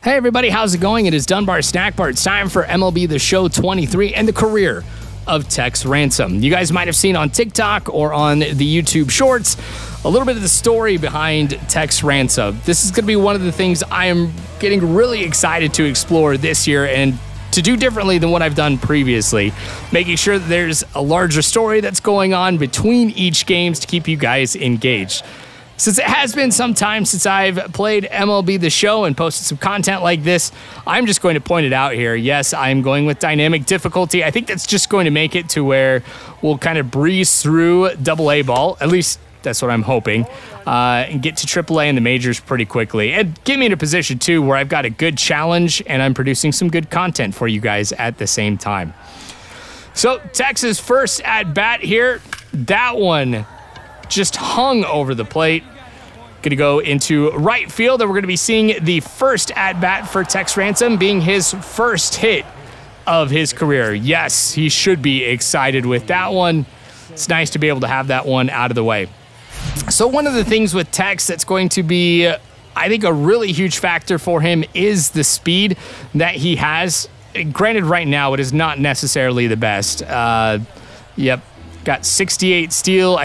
Hey everybody, how's it going? It is Dunbar Snack Bar. It's time for MLB The Show 23 and the career of Tex Ransom. You guys might have seen on TikTok or on the YouTube Shorts a little bit of the story behind Tex Ransom. This is going to be one of the things I am getting really excited to explore this year and to do differently than what I've done previously, making sure that there's a larger story that's going on between each games to keep you guys engaged. Since it has been some time since I've played MLB The Show and posted some content like this, I'm just going to point it out here. Yes, I'm going with dynamic difficulty. I think that's just going to make it to where we'll kind of breeze through AA ball. At least that's what I'm hoping. And get to AAA and the majors pretty quickly. And get me in a position, too, where I've got a good challenge and I'm producing some good content for you guys at the same time. So, Tex's first at-bat here. That one just hung over the plate. Going to go into right field, and we're going to be seeing the first at-bat for Tex Ransom being his first hit of his career. Yes, he should be excited with that one. It's nice to be able to have that one out of the way. So one of the things with Tex that's going to be, I think, a really huge factor for him is the speed that he has. Granted, right now, it is not necessarily the best. Yep, got 68 steal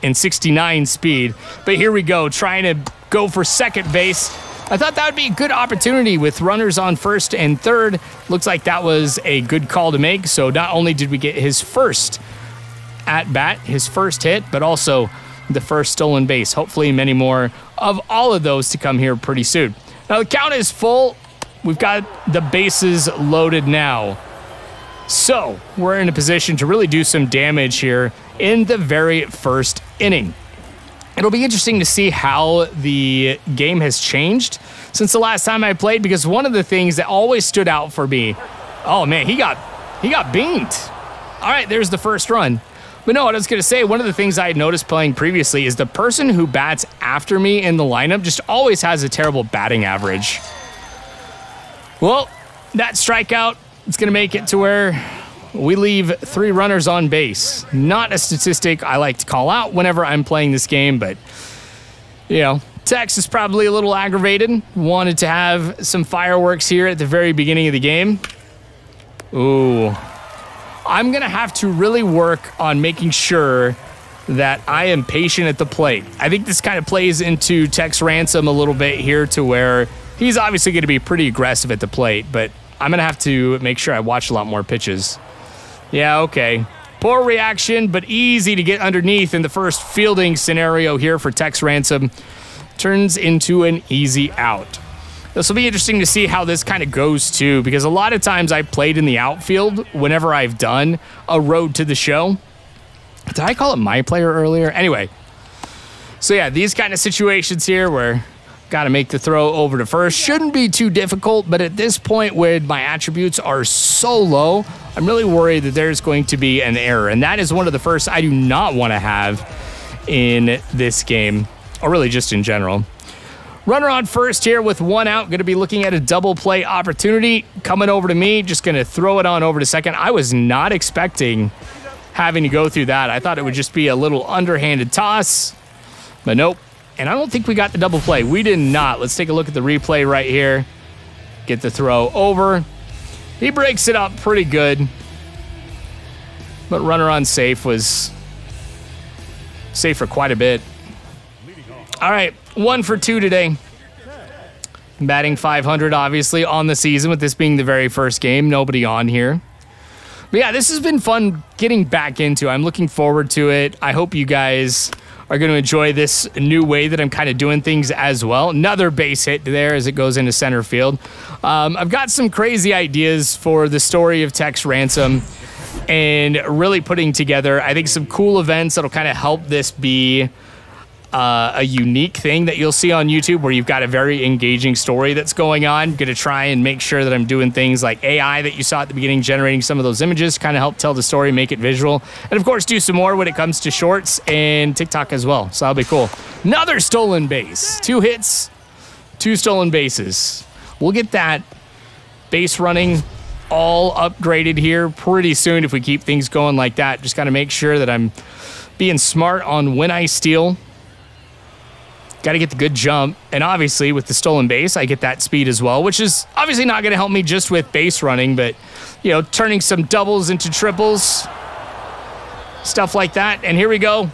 and 69 speed. But here we go, trying to go for second base. I thought that would be a good opportunity with runners on first and third. Looks like that was a good call to make. So not only did we get his first at-bat, his first hit, but also the first stolen base. Hopefully many more of all of those to come here pretty soon. Now the count is full. We've got the bases loaded now. So we're in a position to really do some damage here in the very first inning. It'll be interesting to see how the game has changed since the last time I played, because one of the things that always stood out for me, oh man, he got beamed. All right, there's the first run. But no, what I was going to say, one of the things I had noticed playing previously is the person who bats after me in the lineup just always has a terrible batting average. Well, that strikeout, it's going to make it to where we leave 3 runners on base. Not a statistic I like to call out whenever I'm playing this game, but, you know, Tex is probably a little aggravated. Wanted to have some fireworks here at the very beginning of the game. Ooh. I'm going to have to really work on making sure that I am patient at the plate. I think this kind of plays into Tex Ransom a little bit here to where he's obviously going to be pretty aggressive at the plate, but I'm going to have to make sure I watch a lot more pitches. Yeah, okay. Poor reaction, but easy to get underneath in the first fielding scenario here for Tex Ransom. Turns into an easy out. This will be interesting to see how this kind of goes too, because a lot of times I played in the outfield whenever I've done a road to the show. Did I call it my player earlier? Anyway. So yeah, these kind of situations here where got to make the throw over to first. Shouldn't be too difficult, but at this point when my attributes are so low, I'm really worried that there's going to be an error. And that is one of the first I do not want to have in this game, or really just in general. Runner on first here with 1 out. Going to be looking at a double play opportunity. Coming over to me, just going to throw it on over to second. I was not expecting having to go through that. I thought it would just be a little underhanded toss, but nope. And I don't think we got the double play. We did not. Let's take a look at the replay right here. Get the throw over. He breaks it up pretty good. But runner on safe was safe for quite a bit. All right, 1 for 2 today. Batting 500, obviously, on the season, with this being the very first game. Nobody on here. But yeah, this has been fun getting back into. I'm looking forward to it. I hope you guys are going to enjoy this new way that I'm kind of doing things as well. Another base hit there as it goes into center field. I've got some crazy ideas for the story of Tex Ransom and really putting together, I think, some cool events that'll kind of help this be a unique thing that you'll see on YouTube where you've got a very engaging story that's going on. Going to try and make sure that I'm doing things like AI that you saw at the beginning, generating some of those images, kind of help tell the story, make it visual. And of course, do some more when it comes to shorts and TikTok as well. So that'll be cool. Another stolen base. 2 hits, 2 stolen bases. We'll get that base running all upgraded here pretty soon if we keep things going like that. Just got to make sure that I'm being smart on when I steal. Got to get the good jump. And obviously, with the stolen base, I get that speed as well, which is obviously not going to help me just with base running, but, you know, turning some doubles into triples, stuff like that. And here we go.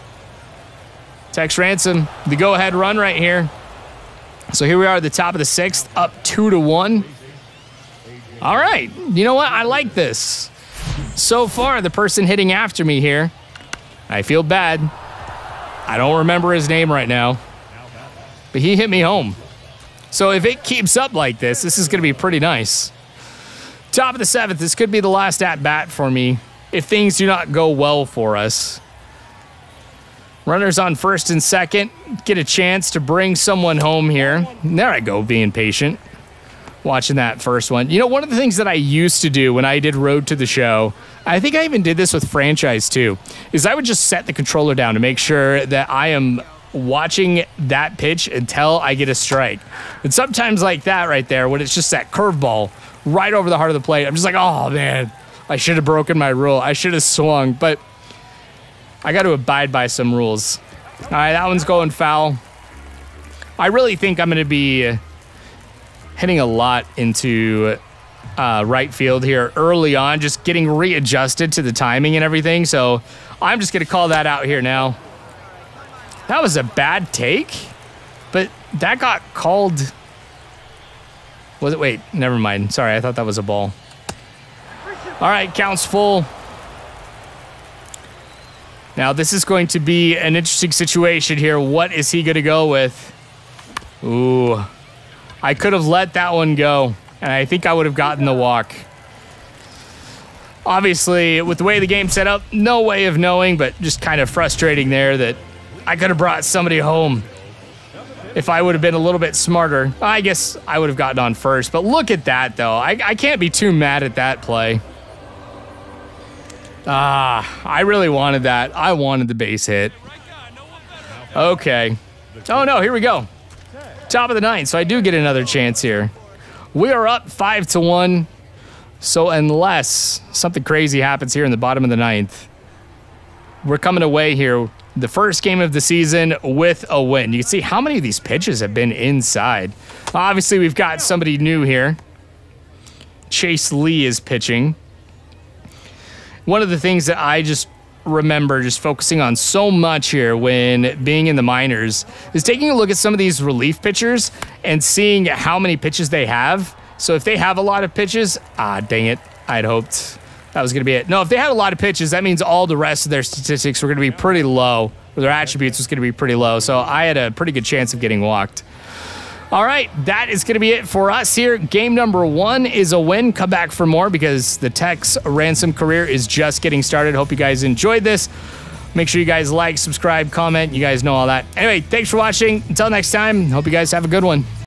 Tex Ransom, the go-ahead run right here. So here we are at the top of the 6th, up 2-1. All right. You know what? I like this. So far, the person hitting after me here, I feel bad. I don't remember his name right now, but he hit me home. So if it keeps up like this, this is going to be pretty nice. Top of the 7th, this could be the last at-bat for me if things do not go well for us. Runners on first and second, get a chance to bring someone home here. There I go, being patient. Watching that first one. You know, one of the things that I used to do when I did Road to the Show, I think I even did this with Franchise too, is I would just set the controller down to make sure that I am watching that pitch until I get a strike. And sometimes like that right there, when it's just that curveball right over the heart of the plate, I'm just like, oh man, I should have broken my rule. I should have swung, but I got to abide by some rules. All right, that one's going foul. I really think I'm going to be hitting a lot into right field here early on, just getting readjusted to the timing and everything. So I'm just going to call that out here now. That was a bad take, but that got called. Was it? Wait, never mind. Sorry, I thought that was a ball. All right, counts full. Now, this is going to be an interesting situation here. What is he going to go with? Ooh. I could have let that one go, and I think I would have gotten the walk. Obviously, with the way the game's set up, no way of knowing, but just kind of frustrating there that I could have brought somebody home. If I would have been a little bit smarter, I guess I would have gotten on first. But look at that, though. I can't be too mad at that play. I really wanted that. I wanted the base hit. Okay. Oh, no, here we go. Top of the 9th, so I do get another chance here. We are up 5-1. So unless something crazy happens here in the bottom of the 9th, we're coming away here the first game of the season with a win. You can see how many of these pitches have been inside. Obviously, we've got somebody new here. Chase Lee is pitching. One of the things that I just remember just focusing on so much here when being in the minors is taking a look at some of these relief pitchers and seeing how many pitches they have. So if they have a lot of pitches, dang it, I'd hoped that was going to be it. No, if they had a lot of pitches, that means all the rest of their statistics were going to be pretty low, or their attributes was going to be pretty low. So I had a pretty good chance of getting walked. All right, that is going to be it for us here. Game number 1 is a win. Come back for more because the Tex Ransom career is just getting started. Hope you guys enjoyed this. Make sure you guys like, subscribe, comment. You guys know all that. Anyway, thanks for watching. Until next time, hope you guys have a good one.